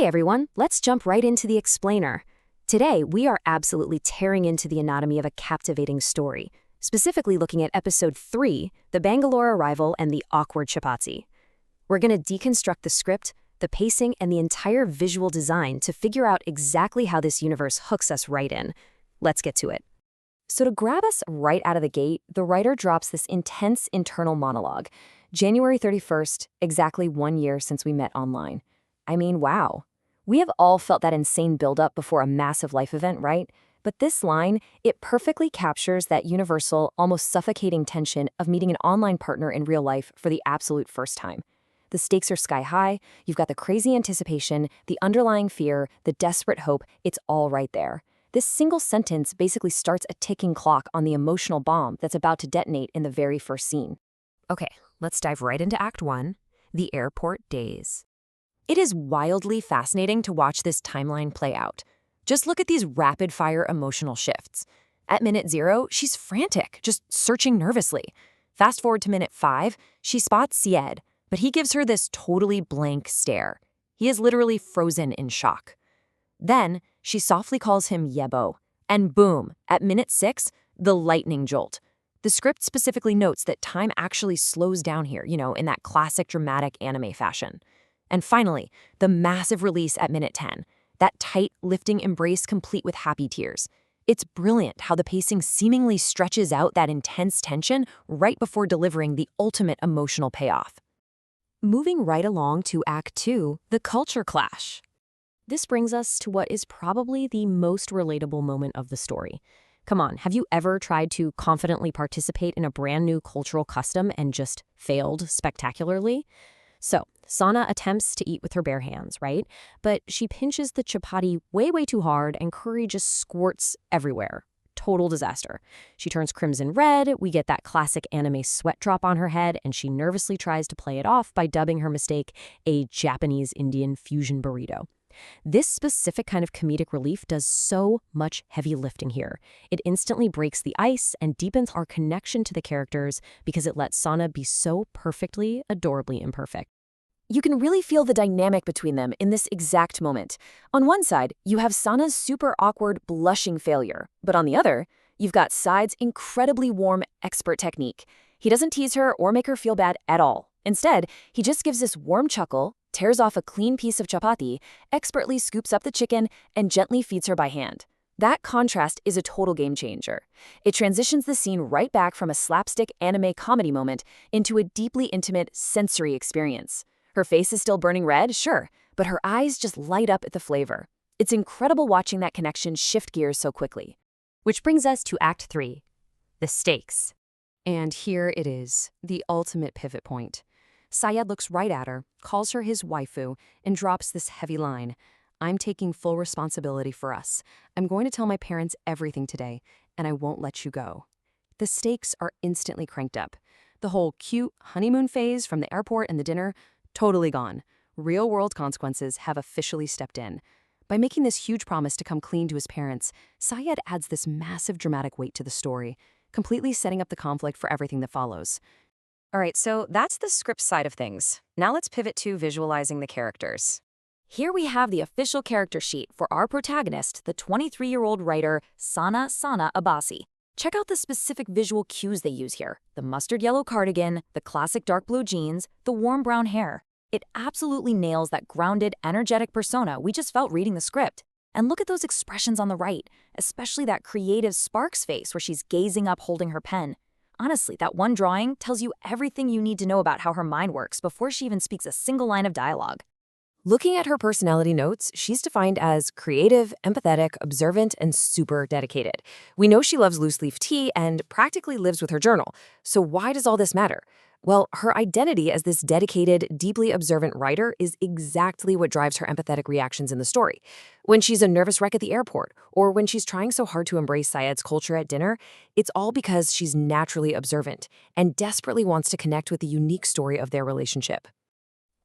Hey everyone, let's jump right into the explainer. Today, we are absolutely tearing into the anatomy of a captivating story, specifically looking at episode 3, the Bangalore arrival and the awkward chapati. We're going to deconstruct the script, the pacing, and the entire visual design to figure out exactly how this universe hooks us right in. Let's get to it. So to grab us right out of the gate, the writer drops this intense internal monologue. January 31st, exactly 1 year since we met online. I mean, wow. We have all felt that insane buildup before a massive life event, right? But this line, it perfectly captures that universal, almost suffocating tension of meeting an online partner in real life for the absolute first time. The stakes are sky high, you've got the crazy anticipation, the underlying fear, the desperate hope, it's all right there. This single sentence basically starts a ticking clock on the emotional bomb that's about to detonate in the very first scene. Okay, let's dive right into Act 1, the airport days. It is wildly fascinating to watch this timeline play out. Just look at these rapid-fire emotional shifts. At minute 0, she's frantic, just searching nervously. Fast forward to minute 5, she spots Syed, but he gives her this totally blank stare. He is literally frozen in shock. Then, she softly calls him Yebo, and boom, at minute 6, the lightning jolt. The script specifically notes that time actually slows down here, in that classic dramatic anime fashion. And finally, the massive release at minute 10, that tight, lifting embrace complete with happy tears. It's brilliant how the pacing seemingly stretches out that intense tension right before delivering the ultimate emotional payoff. Moving right along to Act 2, the culture clash. This brings us to what is probably the most relatable moment of the story. Come on, have you ever tried to confidently participate in a brand new cultural custom and just failed spectacularly? So, Sana attempts to eat with her bare hands, right? But she pinches the chapati way too hard and curry just squirts everywhere. Total disaster. She turns crimson red, we get that classic anime sweat drop on her head, and she nervously tries to play it off by dubbing her mistake a Japanese-Indian fusion burrito. This specific kind of comedic relief does so much heavy lifting here. It instantly breaks the ice and deepens our connection to the characters because it lets Sana be so perfectly, adorably imperfect. You can really feel the dynamic between them in this exact moment. On one side, you have Sana's super awkward, blushing failure. But on the other, you've got Syed's incredibly warm, expert technique. He doesn't tease her or make her feel bad at all. Instead, he just gives this warm chuckle, tears off a clean piece of chapati, expertly scoops up the chicken, and gently feeds her by hand. That contrast is a total game changer. It transitions the scene right back from a slapstick anime comedy moment into a deeply intimate sensory experience. Her face is still burning red, sure, but her eyes just light up at the flavor. It's incredible watching that connection shift gears so quickly. Which brings us to Act 3, the stakes. And here it is, the ultimate pivot point. Syed looks right at her, calls her his waifu, and drops this heavy line. I'm taking full responsibility for us. I'm going to tell my parents everything today, and I won't let you go. The stakes are instantly cranked up. The whole cute honeymoon phase from the airport and the dinner, totally gone. Real-world consequences have officially stepped in. By making this huge promise to come clean to his parents, Syed adds this massive dramatic weight to the story, completely setting up the conflict for everything that follows. All right, so that's the script side of things. Now let's pivot to visualizing the characters. Here we have the official character sheet for our protagonist, the 23-year-old writer Sana Abbasi. Check out the specific visual cues they use here. The mustard yellow cardigan, the classic dark blue jeans, the warm brown hair. It absolutely nails that grounded, energetic persona we just felt reading the script. And look at those expressions on the right, especially that creative Sparks face where she's gazing up holding her pen. Honestly, that one drawing tells you everything you need to know about how her mind works before she even speaks a single line of dialogue. Looking at her personality notes, she's defined as creative, empathetic, observant, and super dedicated. We know she loves loose-leaf tea and practically lives with her journal. So why does all this matter? Well, her identity as this dedicated, deeply observant writer is exactly what drives her empathetic reactions in the story. When she's a nervous wreck at the airport, or when she's trying so hard to embrace Syed's culture at dinner, it's all because she's naturally observant and desperately wants to connect with the unique story of their relationship.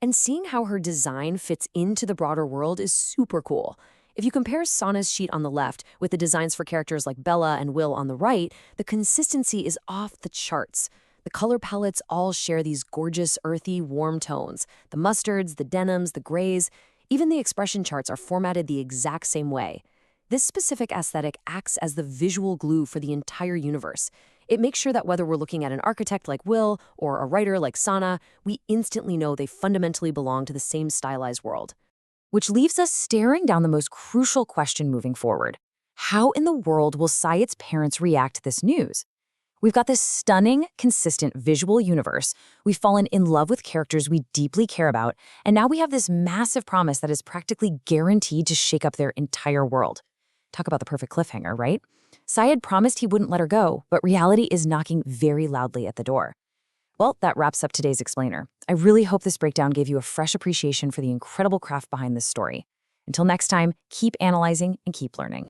And seeing how her design fits into the broader world is super cool. If you compare Sana's sheet on the left with the designs for characters like Bella and Will on the right, the consistency is off the charts. The color palettes all share these gorgeous, earthy, warm tones. The mustards, the denims, the grays. Even the expression charts are formatted the exact same way. This specific aesthetic acts as the visual glue for the entire universe. It makes sure that whether we're looking at an architect like Will or a writer like Sana, we instantly know they fundamentally belong to the same stylized world. Which leaves us staring down the most crucial question moving forward. How in the world will Syed's parents react to this news? We've got this stunning, consistent visual universe. We've fallen in love with characters we deeply care about, and now we have this massive promise that is practically guaranteed to shake up their entire world. Talk about the perfect cliffhanger, right? Syed promised he wouldn't let her go, but reality is knocking very loudly at the door. Well, that wraps up today's explainer. I really hope this breakdown gave you a fresh appreciation for the incredible craft behind this story. Until next time, keep analyzing and keep learning.